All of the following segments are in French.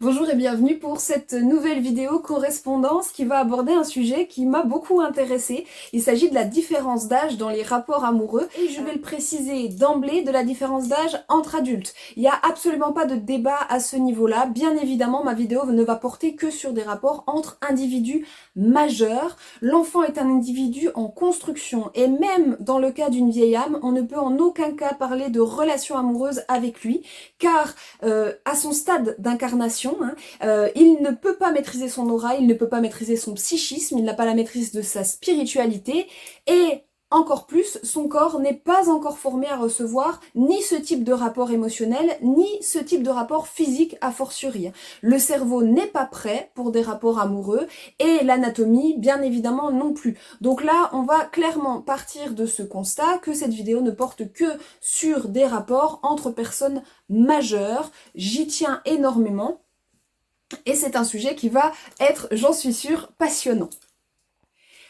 Bonjour et bienvenue pour cette nouvelle vidéo correspondance qui va aborder un sujet qui m'a beaucoup intéressée. Il s'agit de la différence d'âge dans les rapports amoureux et je vais le préciser d'emblée de la différence d'âge entre adultes. Il n'y a absolument pas de débat à ce niveau-là. Bien évidemment, ma vidéo ne va porter que sur des rapports entre individus majeurs. L'enfant est un individu en construction et même dans le cas d'une vieille âme, on ne peut en aucun cas parler de relation amoureuse avec lui car à son stade d'incarnation, il ne peut pas maîtriser son aura, il ne peut pas maîtriser son psychisme, il n'a pas la maîtrise de sa spiritualité et encore plus, son corps n'est pas encore formé à recevoir ni ce type de rapport émotionnel, ni ce type de rapport physique a fortiori. Le cerveau n'est pas prêt pour des rapports amoureux et l'anatomie, bien évidemment, non plus. Donc là, on va clairement partir de ce constat que cette vidéo ne porte que sur des rapports entre personnes majeures. J'y tiens énormément. Et c'est un sujet qui va être, j'en suis sûre, passionnant.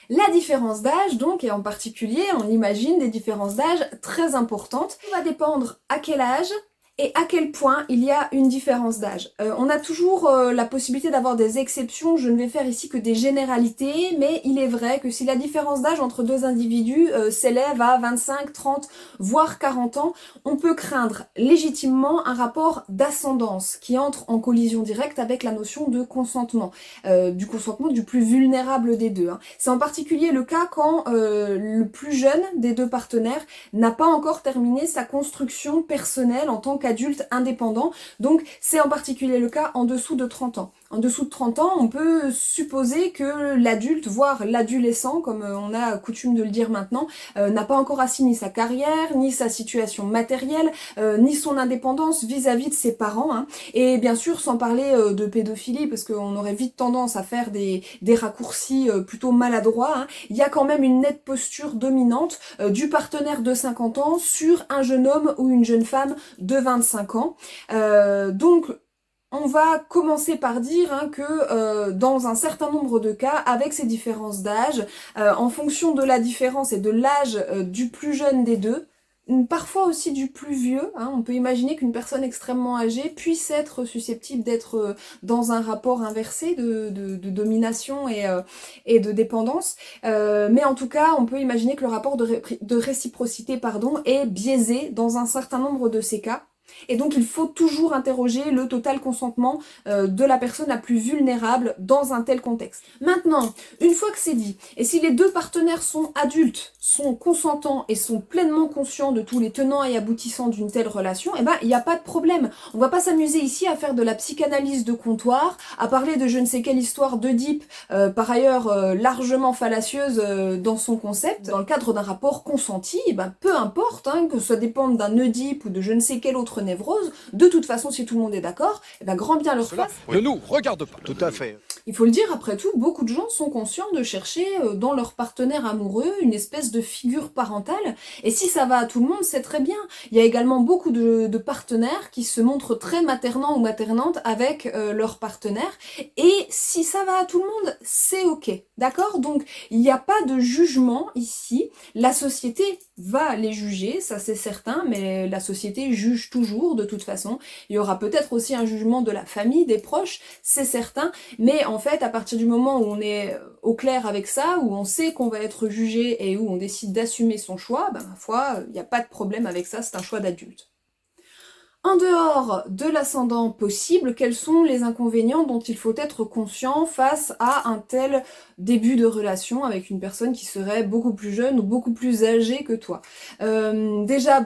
La différence d'âge, donc, et en particulier, on imagine des différences d'âge très importantes. Ça va dépendre à quel âge et à quel point il y a une différence d'âge. On a toujours la possibilité d'avoir des exceptions, je ne vais faire ici que des généralités, mais il est vrai que si la différence d'âge entre deux individus s'élève à 25, 30, voire 40 ans, on peut craindre légitimement un rapport d'ascendance qui entre en collision directe avec la notion de consentement, du consentement du plus vulnérable des deux. C'est en particulier le cas quand le plus jeune des deux partenaires n'a pas encore terminé sa construction personnelle en tant qu'adulte indépendant, donc c'est en particulier le cas en dessous de 30 ans. En dessous de 30 ans, on peut supposer que l'adulte, voire l'adolescent, comme on a coutume de le dire maintenant, n'a pas encore assis ni sa carrière, ni sa situation matérielle, ni son indépendance vis-à-vis de ses parents. Et bien sûr, sans parler de pédophilie, parce qu'on aurait vite tendance à faire des raccourcis plutôt maladroits, il y a quand même une nette posture dominante du partenaire de 50 ans sur un jeune homme ou une jeune femme de 25 ans. Donc, on va commencer par dire que dans un certain nombre de cas, avec ces différences d'âge, en fonction de la différence et de l'âge du plus jeune des deux, parfois aussi du plus vieux, on peut imaginer qu'une personne extrêmement âgée puisse être susceptible d'être dans un rapport inversé de domination et de dépendance, mais en tout cas on peut imaginer que le rapport de réciprocité est biaisé dans un certain nombre de ces cas. Et donc il faut toujours interroger le total consentement de la personne la plus vulnérable dans un tel contexte. Maintenant, une fois que c'est dit, et si les deux partenaires sont adultes, sont consentants et sont pleinement conscients de tous les tenants et aboutissants d'une telle relation, il n'y a pas de problème. On va pas s'amuser ici à faire de la psychanalyse de comptoir, à parler de je ne sais quelle histoire d'Oedipe, par ailleurs largement fallacieuse dans son concept. Dans le cadre d'un rapport consenti, peu importe, que ça dépende d'un Oedipe ou de je ne sais quel autre névrose, de toute façon si tout le monde est d'accord, grand bien leur fasse. Ne nous regarde pas. Tout à fait. Il faut le dire, après tout, beaucoup de gens sont conscients de chercher dans leur partenaire amoureux une espèce de figure parentale, et si ça va à tout le monde, c'est très bien. Il y a également beaucoup de partenaires qui se montrent très maternants ou maternantes avec leur partenaire, et si ça va à tout le monde, c'est ok, d'accord? Donc il n'y a pas de jugement ici, la société va les juger, ça c'est certain, mais la société juge toujours de toute façon. Il y aura peut-être aussi un jugement de la famille, des proches, c'est certain, mais en fait à partir du moment où on est au clair avec ça, où on sait qu'on va être jugé et où on décide d'assumer son choix, ma foi, il n'y a pas de problème avec ça, c'est un choix d'adulte. En dehors de l'ascendant possible, quels sont les inconvénients dont il faut être conscient face à un tel début de relation avec une personne qui serait beaucoup plus jeune ou beaucoup plus âgée que toi? Déjà,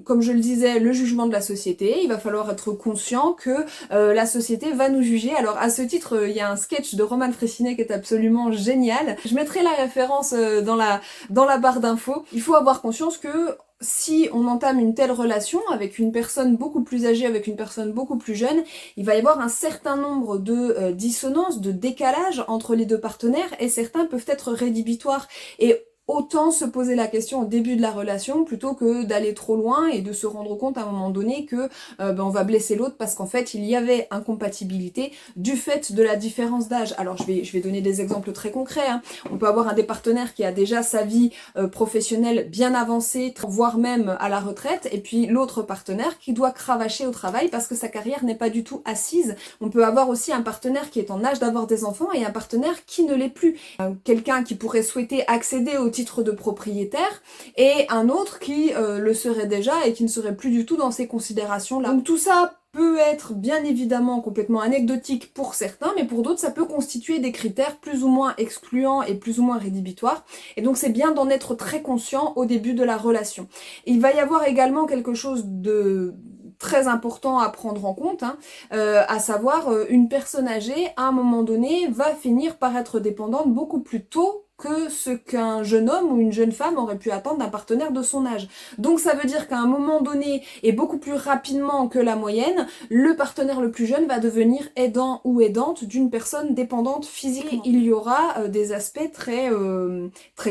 comme je le disais, le jugement de la société, il va falloir être conscient que la société va nous juger. Alors à ce titre, il y a un sketch de Roman Frécinet qui est absolument génial. Je mettrai la référence dans la barre d'infos. Il faut avoir conscience que si on entame une telle relation avec une personne beaucoup plus âgée, avec une personne beaucoup plus jeune, il va y avoir un certain nombre de dissonances, de décalages entre les deux partenaires, et certains peuvent être rédhibitoires. Et autant se poser la question au début de la relation plutôt que d'aller trop loin et de se rendre compte à un moment donné que on va blesser l'autre parce qu'en fait il y avait incompatibilité du fait de la différence d'âge. Alors je vais donner des exemples très concrets, hein. On peut avoir un des partenaires qui a déjà sa vie professionnelle bien avancée, voire même à la retraite, et puis l'autre partenaire qui doit cravacher au travail parce que sa carrière n'est pas du tout assise. On peut avoir aussi un partenaire qui est en âge d'avoir des enfants et un partenaire qui ne l'est plus. Quelqu'un qui pourrait souhaiter accéder au titre de propriétaire et un autre qui le serait déjà et qui ne serait plus du tout dans ces considérations-là. Donc tout ça peut être bien évidemment complètement anecdotique pour certains, mais pour d'autres ça peut constituer des critères plus ou moins excluants et plus ou moins rédhibitoires, et donc c'est bien d'en être très conscient au début de la relation. Il va y avoir également quelque chose de très important à prendre en compte, hein, à savoir une personne âgée à un moment donné va finir par être dépendante beaucoup plus tôt que ce qu'un jeune homme ou une jeune femme aurait pu attendre d'un partenaire de son âge. Donc ça veut dire qu'à un moment donné, et beaucoup plus rapidement que la moyenne, le partenaire le plus jeune va devenir aidant ou aidante d'une personne dépendante physiquement. Et il y aura des aspects très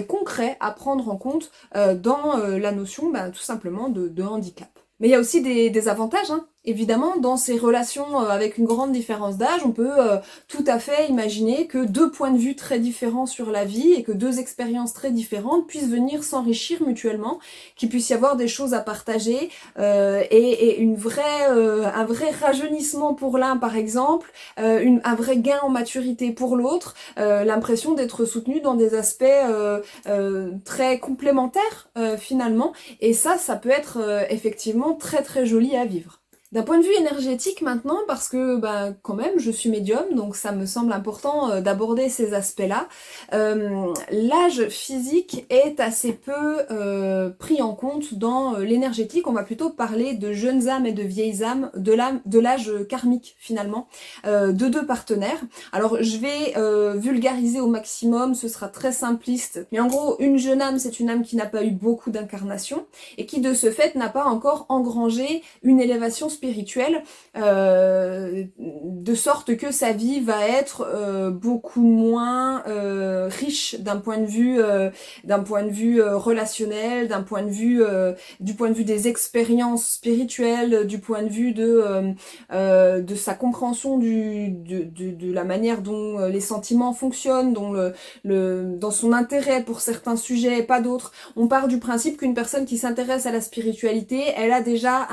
concrets à prendre en compte dans la notion tout simplement de handicap. Mais il y a aussi des avantages, hein. Évidemment, dans ces relations avec une grande différence d'âge, on peut tout à fait imaginer que deux points de vue très différents sur la vie et que deux expériences très différentes puissent venir s'enrichir mutuellement, qu'il puisse y avoir des choses à partager et un vrai rajeunissement pour l'un par exemple, un vrai gain en maturité pour l'autre, l'impression d'être soutenu dans des aspects très complémentaires finalement, et ça peut être effectivement très très joli à vivre. D'un point de vue énergétique maintenant, parce que quand même je suis médium, donc ça me semble important d'aborder ces aspects-là, l'âge physique est assez peu pris en compte dans l'énergétique. On va plutôt parler de jeunes âmes et de vieilles âmes, de l'âge karmique finalement, de deux partenaires. Alors je vais vulgariser au maximum, ce sera très simpliste, mais en gros une jeune âme c'est une âme qui n'a pas eu beaucoup d'incarnations et qui de ce fait n'a pas encore engrangé une élévation spirituelle, de sorte que sa vie va être beaucoup moins riche d'un point de vue relationnel, du point de vue des expériences spirituelles, du point de vue de sa compréhension de la manière dont les sentiments fonctionnent, dans son intérêt pour certains sujets et pas d'autres. On part du principe qu'une personne qui s'intéresse à la spiritualité, elle a déjà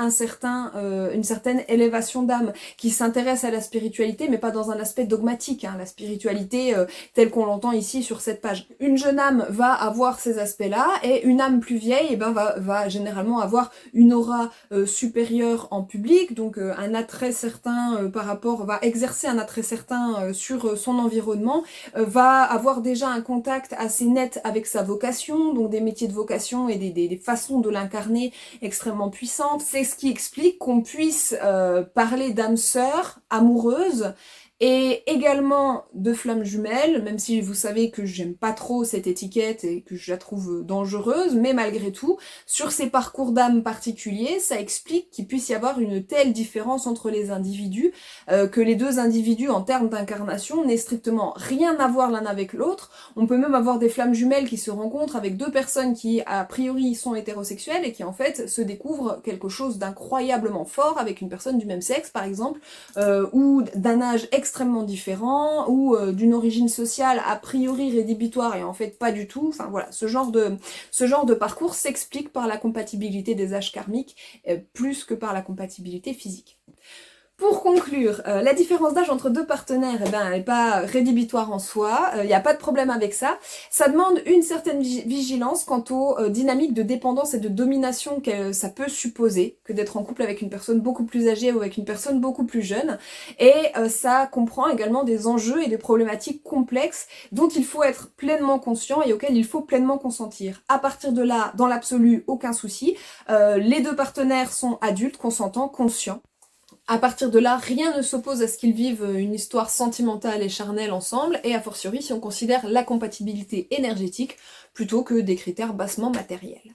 une certaine élévation d'âme, qui s'intéresse à la spiritualité, mais pas dans un aspect dogmatique, hein, la spiritualité telle qu'on l'entend ici sur cette page. Une jeune âme va avoir ces aspects-là, et une âme plus vieille va généralement avoir une aura supérieure en public, donc un attrait certain va exercer un attrait certain sur son environnement, va avoir déjà un contact assez net avec sa vocation, donc des métiers de vocation et des façons de l'incarner extrêmement puissantes. C'est ce qui explique qu'on puisse parler d'âme sœur amoureuse et également de flammes jumelles, même si vous savez que j'aime pas trop cette étiquette et que je la trouve dangereuse, mais malgré tout, sur ces parcours d'âme particuliers, ça explique qu'il puisse y avoir une telle différence entre les individus, que les deux individus en termes d'incarnation n'aient strictement rien à voir l'un avec l'autre. On peut même avoir des flammes jumelles qui se rencontrent avec deux personnes qui a priori sont hétérosexuelles et qui en fait se découvrent quelque chose d'incroyablement fort avec une personne du même sexe par exemple, ou d'un âge extrêmement différent, ou d'une origine sociale a priori rédhibitoire et en fait pas du tout. Enfin voilà, ce genre de parcours s'explique par la compatibilité des âges karmiques plus que par la compatibilité physique. Pour conclure, la différence d'âge entre deux partenaires, elle n'est pas rédhibitoire en soi, il n'y a pas de problème avec ça. Ça demande une certaine vigilance quant aux dynamiques de dépendance et de domination que ça peut supposer, que d'être en couple avec une personne beaucoup plus âgée ou avec une personne beaucoup plus jeune. Et ça comprend également des enjeux et des problématiques complexes dont il faut être pleinement conscient et auxquels il faut pleinement consentir. À partir de là, dans l'absolu, aucun souci. Les deux partenaires sont adultes, consentants, conscients. À partir de là, rien ne s'oppose à ce qu'ils vivent une histoire sentimentale et charnelle ensemble, et a fortiori si on considère la compatibilité énergétique plutôt que des critères bassement matériels.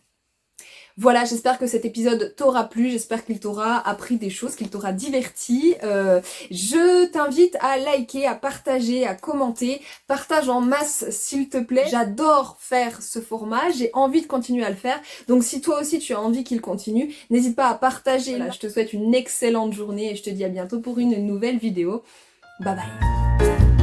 Voilà, j'espère que cet épisode t'aura plu, j'espère qu'il t'aura appris des choses, qu'il t'aura diverti. Je t'invite à liker, à partager, à commenter. Partage en masse s'il te plaît. J'adore faire ce format, j'ai envie de continuer à le faire. Donc si toi aussi tu as envie qu'il continue, n'hésite pas à partager. Voilà, je te souhaite une excellente journée et je te dis à bientôt pour une nouvelle vidéo. Bye bye.